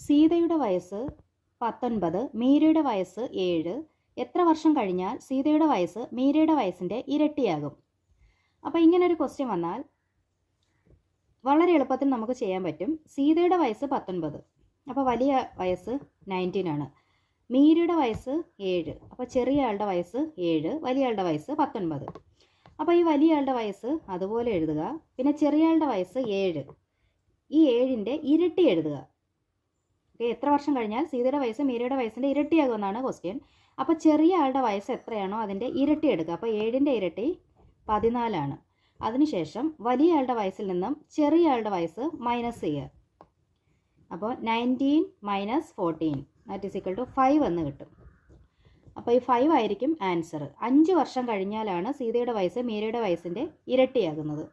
സീതയുടെ വയസ്സ് 19, മീരയുടെ വയസ്സ് 7. എത്ര വർഷം കഴിഞ്ഞാൽ സീതയുടെ വയസ്സ് മീരയുടെ വയസ്സിൻ്റെ ഇരട്ടിയാകും? അപ്പോൾ ഇങ്ങനൊരു ക്വസ്റ്റ്യൻ വന്നാൽ വളരെ എളുപ്പത്തിൽ നമുക്ക് ചെയ്യാൻ പറ്റും. സീതയുടെ വയസ്സ് 19, അപ്പോൾ വലിയ വയസ്സ് 19 ആണ്. മീരയുടെ വയസ്സ് 7, അപ്പോൾ ചെറിയ ആളുടെ വയസ്സ് 7, വലിയ ആളുടെ വയസ്സ് 19. അപ്പോൾ ഈ വലിയ ആളുടെ വയസ്സ് അതുപോലെ എഴുതുക. പിന്നെ ചെറിയ ആളുടെ വയസ്സ് 7, ഈ 7ൻ്റെ ഇരട്ടി എഴുതുക. ഓക്കെ, എത്ര വർഷം കഴിഞ്ഞാൽ സീതയുടെ വയസ്സ് മീരയുടെ വയസ്സിൻ്റെ ഇരട്ടിയാകുമെന്നാണ് ക്വസ്റ്റ്യൻ. അപ്പോൾ ചെറിയ ആളുടെ വയസ്സ് എത്രയാണോ അതിൻ്റെ ഇരട്ടി എടുക്കുക. അപ്പോൾ 7ൻ്റെ ഇരട്ടി 14 ആണ്. അതിനുശേഷം വലിയ ആളുടെ വയസ്സിൽ നിന്നും ചെറിയ ആളുടെ വയസ്സ് മൈനസ് ചെയ്യുക. അപ്പോൾ 19 minus 14 that is equal to 5 എന്ന് കിട്ടും. അപ്പോൾ ഈ 5 ആയിരിക്കും ആൻസർ. 5 വർഷം കഴിഞ്ഞാലാണ് സീതയുടെ വയസ്സ് മീരയുടെ വയസ്സിൻ്റെ ഇരട്ടിയാകുന്നത്.